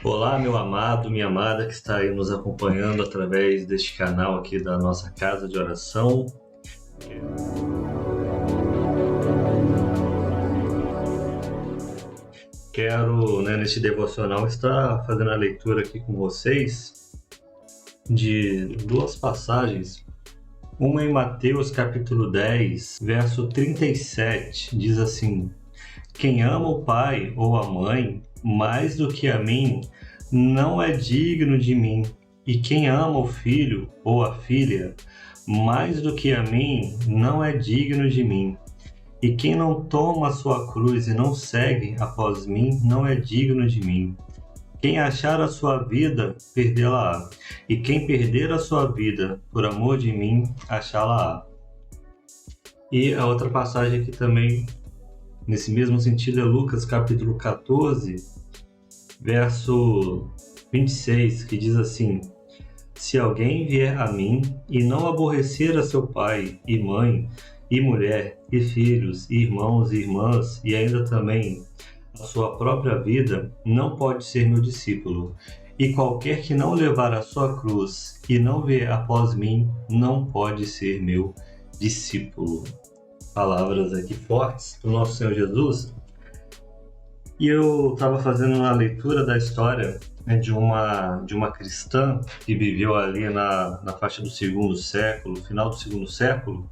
Olá, meu amado, minha amada que está aí nos acompanhando através deste canal aqui da nossa casa de oração. Quero, neste devocional, estar fazendo a leitura aqui com vocês de duas passagens. Uma em Mateus capítulo 10, verso 37, diz assim: Quem ama o pai ou a mãe mais do que a mim, não é digno de mim. E quem ama o filho ou a filha mais do que a mim, não é digno de mim. E quem não toma a sua cruz e não segue após mim, não é digno de mim. Quem achar a sua vida, perdê-la-á. E quem perder a sua vida por amor de mim, achá-la-á. E a outra passagem aqui também, nesse mesmo sentido, é Lucas capítulo 14, verso 26, que diz assim: Se alguém vier a mim e não aborrecer a seu pai e mãe, e mulher, e filhos, e irmãos e irmãs, e ainda também a sua própria vida, não pode ser meu discípulo. E qualquer que não levar a sua cruz e não vier após mim, não pode ser meu discípulo. Palavras aqui fortes do nosso Senhor Jesus. E eu estava fazendo uma leitura da história de uma cristã que viveu ali na faixa do segundo século, final do segundo século.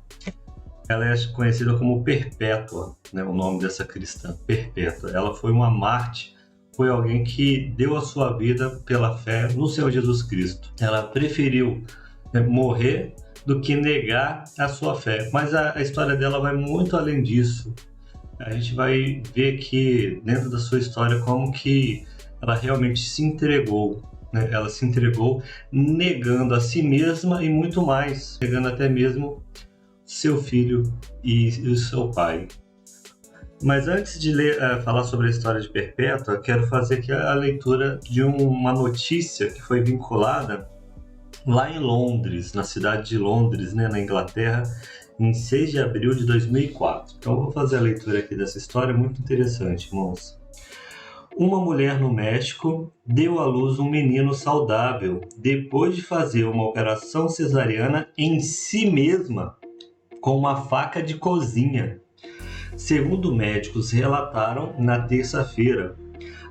Ela é conhecida como Perpétua, o nome dessa cristã, Perpétua. Ela foi uma mártir, foi alguém que deu a sua vida pela fé no Senhor Jesus Cristo. Ela preferiu morrer do que negar a sua fé. Mas a história dela vai muito além disso. A gente vai ver que dentro da sua história como que ela realmente se entregou. Ela se entregou negando a si mesma e muito mais, negando até mesmo seu filho e o seu pai. Mas antes de falar sobre a história de Perpétua, quero fazer aqui a leitura de uma notícia que foi vinculada lá em Londres, na cidade de Londres, na Inglaterra, em 6 de abril de 2004. Então eu vou fazer a leitura aqui dessa história, muito interessante, irmãos. Uma mulher no México deu à luz um menino saudável depois de fazer uma operação cesariana em si mesma com uma faca de cozinha. Segundo médicos relataram na terça-feira,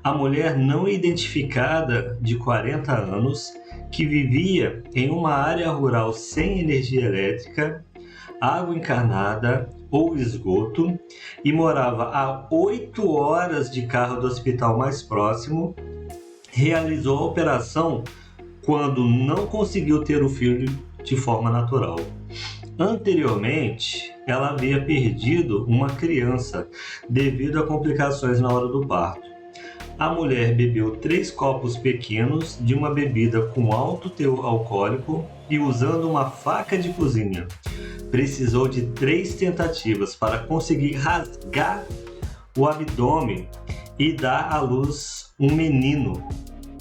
a mulher não identificada de 40 anos, que vivia em uma área rural sem energia elétrica, água encanada ou esgoto e morava a 8 horas de carro do hospital mais próximo, realizou a operação quando não conseguiu ter o filho de forma natural. Anteriormente, ela havia perdido uma criança devido a complicações na hora do parto. A mulher bebeu 3 copos pequenos de uma bebida com alto teor alcoólico e usando uma faca de cozinha. Precisou de 3 tentativas para conseguir rasgar o abdômen e dar à luz um menino,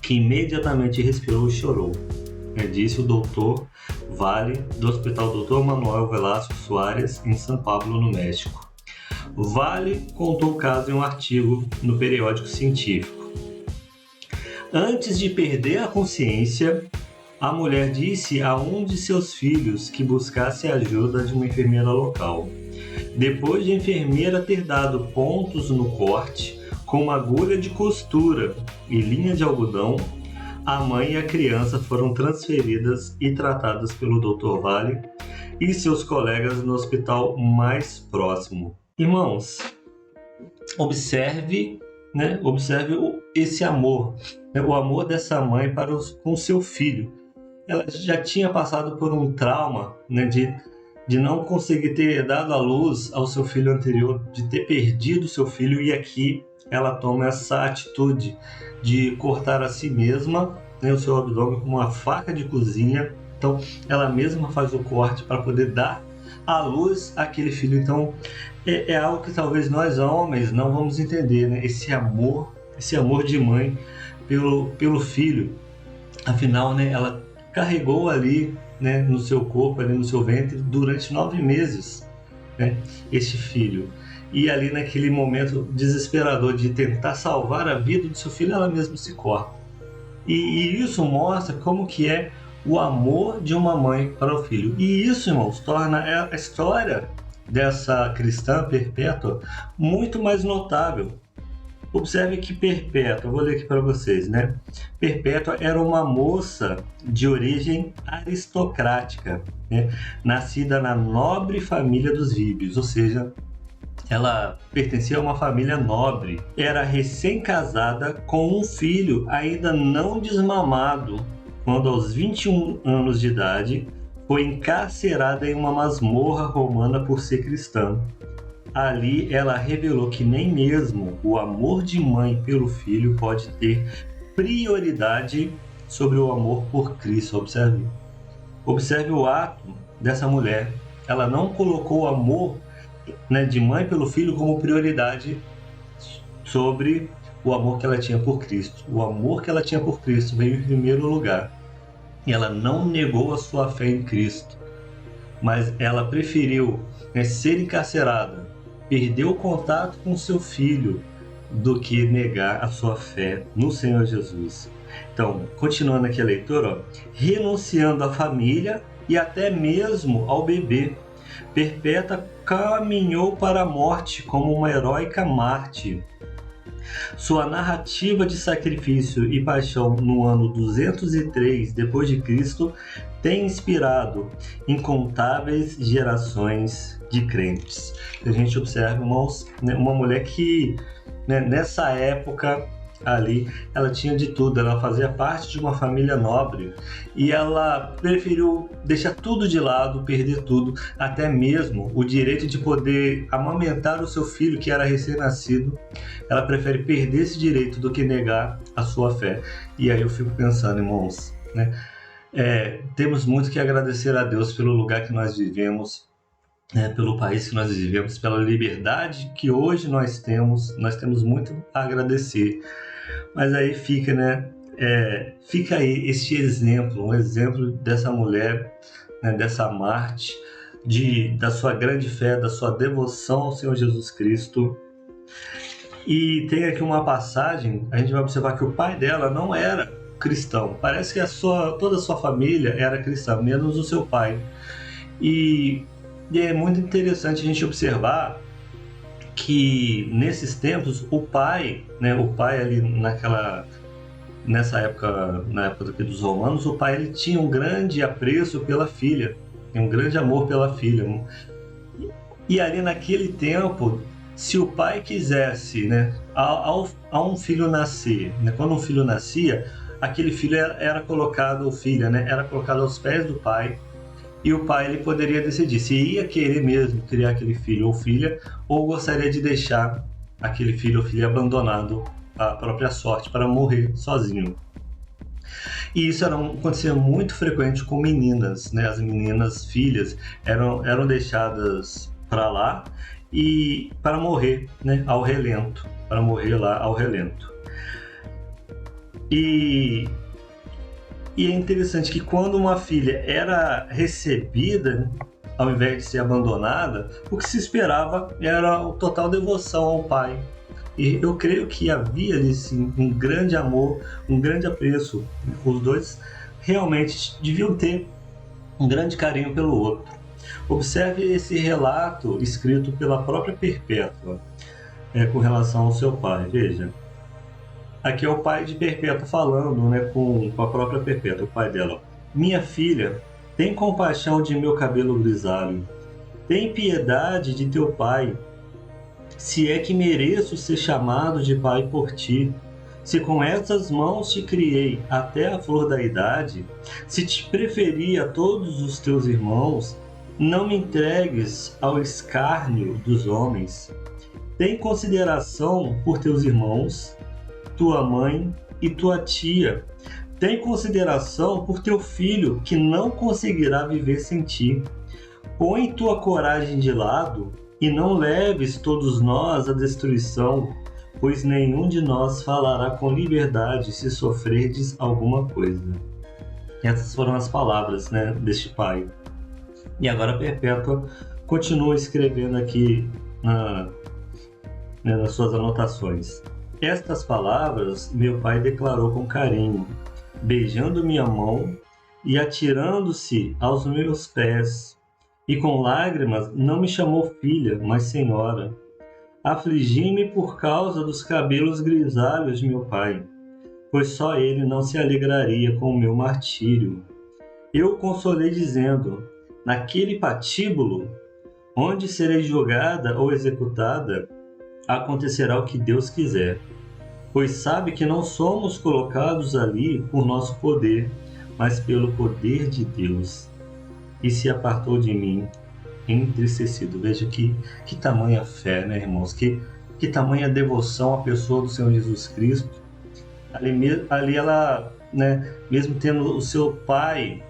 que imediatamente respirou e chorou. Disse o doutor Vale, do Hospital Dr. Manuel Velasco Soares, em São Paulo, no México. Vale contou o caso em um artigo no periódico científico. Antes de perder a consciência, a mulher disse a um de seus filhos que buscasse a ajuda de uma enfermeira local. Depois de a enfermeira ter dado pontos no corte com uma agulha de costura e linha de algodão, a mãe e a criança foram transferidas e tratadas pelo Dr. Vale e seus colegas no hospital mais próximo. Irmãos, observe esse amor, o amor dessa mãe com seu filho. Ela já tinha passado por um trauma, de não conseguir ter dado à luz ao seu filho anterior, de ter perdido seu filho, e aqui ela toma essa atitude de cortar a si mesma, o seu abdômen com uma faca de cozinha. Então ela mesma faz o corte para poder dar à luz aquele filho. Então é algo que talvez nós homens não vamos entender, esse amor de mãe pelo filho. Afinal, ela carregou ali, no seu corpo, ali no seu ventre, durante 9 meses, este filho. E ali naquele momento desesperador de tentar salvar a vida do seu filho, ela mesma se corta. E isso mostra como que é o amor de uma mãe para o filho. E isso, irmãos, torna a história dessa cristã perpétua muito mais notável. Observe que Perpétua, vou ler aqui para vocês, né? Perpétua era uma moça de origem aristocrática, né? Nascida na nobre família dos Víbios, ou seja, ela pertencia a uma família nobre. Era recém-casada com um filho ainda não desmamado, quando aos 21 anos de idade foi encarcerada em uma masmorra romana por ser cristã. Ali ela revelou que nem mesmo o amor de mãe pelo filho pode ter prioridade sobre o amor por Cristo. Observe o ato dessa mulher. Ela não colocou o amor, né, de mãe pelo filho como prioridade sobre o amor que ela tinha por Cristo. O amor que ela tinha por Cristo veio em primeiro lugar. E ela não negou a sua fé em Cristo, mas ela preferiu, né, ser encarcerada, perder o contato com seu filho, do que negar a sua fé no Senhor Jesus. Então, continuando aqui a leitura, renunciando à família e até mesmo ao bebê, Perpétua caminhou para a morte como uma heróica mártir. Sua narrativa de sacrifício e paixão no ano 203 d.C. tem inspirado incontáveis gerações de crentes. A gente observa, irmãos, né, uma mulher que, né, nessa época ali, ela tinha de tudo, ela fazia parte de uma família nobre e ela preferiu deixar tudo de lado, perder tudo, até mesmo o direito de poder amamentar o seu filho que era recém-nascido. Ela prefere perder esse direito do que negar a sua fé. E aí eu fico pensando, irmãos, né? Temos muito que agradecer a Deus pelo lugar que nós vivemos, né, pelo país que nós vivemos, pela liberdade que hoje nós temos muito a agradecer. Mas aí fica, né? Fica aí este exemplo, um exemplo dessa mulher, né, dessa Marte, da sua grande fé, da sua devoção ao Senhor Jesus Cristo. E tem aqui uma passagem, a gente vai observar que o pai dela não era cristão. Parece que toda a sua família era cristã, menos o seu pai. E é muito interessante a gente observar que nesses tempos o pai, né, ali nessa época, na época dos romanos, o pai ele tinha um grande apreço pela filha, um grande amor pela filha. E ali naquele tempo, se o pai quisesse, né, ao um filho nascer, né, quando um filho nascia, aquele filho era colocado, ou filha, né, era colocado aos pés do pai. E o pai ele poderia decidir se ia querer mesmo criar aquele filho ou filha, ou gostaria de deixar aquele filho ou filha abandonado à própria sorte para morrer sozinho. E isso acontecia muito frequente com meninas, né? As meninas filhas eram deixadas para lá e para morrer, né, ao relento, para morrer lá ao relento. E é interessante que quando uma filha era recebida, ao invés de ser abandonada, o que se esperava era a total devoção ao pai. E eu creio que havia ali sim um grande amor, um grande apreço. Os dois realmente deviam ter um grande carinho pelo outro. Observe esse relato escrito pela própria Perpétua, com relação ao seu pai. Veja. Aqui é o pai de Perpétua falando, né, com a própria Perpétua, o pai dela. Minha filha, tem compaixão de meu cabelo grisalho. Tem piedade de teu pai, se é que mereço ser chamado de pai por ti. Se com essas mãos te criei até a flor da idade, se te preferi a todos os teus irmãos, não me entregues ao escárnio dos homens. Tem consideração por teus irmãos, tua mãe e tua tia. Tem consideração por teu filho, que não conseguirá viver sem ti. Põe tua coragem de lado e não leves todos nós à destruição, pois nenhum de nós falará com liberdade se sofrerdes alguma coisa. Essas foram as palavras, né, deste pai. E agora Perpétua continua escrevendo aqui nas suas anotações. Estas palavras meu pai declarou com carinho, beijando minha mão e atirando-se aos meus pés, e com lágrimas não me chamou filha, mas senhora. Afligi-me por causa dos cabelos grisalhos de meu pai, pois só ele não se alegraria com o meu martírio. Eu o consolei dizendo: naquele patíbulo, onde serei julgada ou executada, acontecerá o que Deus quiser, pois sabe que não somos colocados ali por nosso poder, mas pelo poder de Deus. E se apartou de mim, entristecido. Veja que tamanha fé, né, irmãos? Que tamanha devoção à pessoa do Senhor Jesus Cristo. Ali ela, né, mesmo tendo o seu pai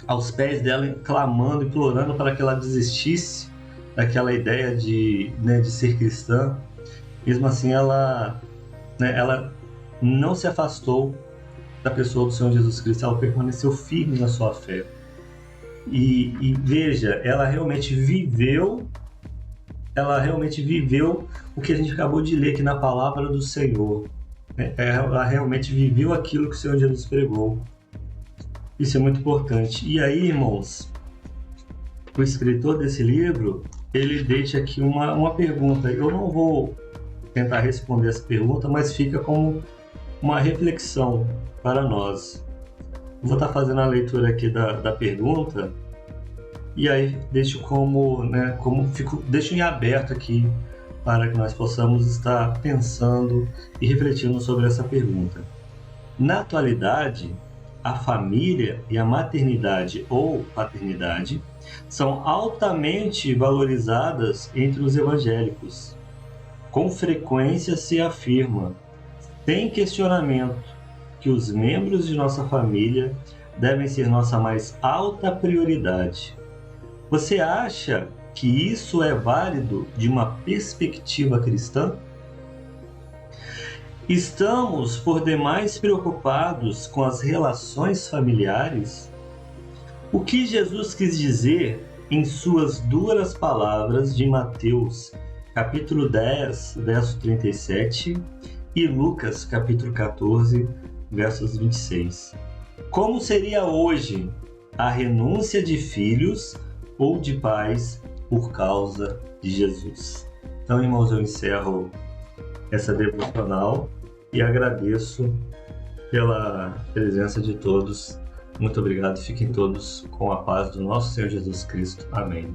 aos pés dela, clamando, implorando para que ela desistisse daquela ideia de ser cristã, mesmo assim ela não se afastou da pessoa do Senhor Jesus Cristo, ela permaneceu firme na sua fé. E veja, ela realmente viveu o que a gente acabou de ler aqui na palavra do Senhor. Ela realmente viveu aquilo que o Senhor Jesus pregou. Isso é muito importante. E aí, irmãos, o escritor desse livro, ele deixa aqui uma pergunta. Eu não vou tentar responder essa pergunta, mas fica como uma reflexão para nós. Vou estar fazendo a leitura aqui da pergunta e aí deixo deixo em aberto aqui para que nós possamos estar pensando e refletindo sobre essa pergunta. Na atualidade, a família e a maternidade ou paternidade são altamente valorizadas entre os evangélicos. Com frequência se afirma, sem questionamento, que os membros de nossa família devem ser nossa mais alta prioridade. Você acha que isso é válido de uma perspectiva cristã? Estamos por demais preocupados com as relações familiares? O que Jesus quis dizer em suas duras palavras de Mateus, capítulo 10, verso 37, e Lucas, capítulo 14, versos 26. Como seria hoje a renúncia de filhos ou de pais por causa de Jesus? Então, irmãos, eu encerro essa devocional e agradeço pela presença de todos. Muito obrigado. Fiquem todos com a paz do nosso Senhor Jesus Cristo. Amém.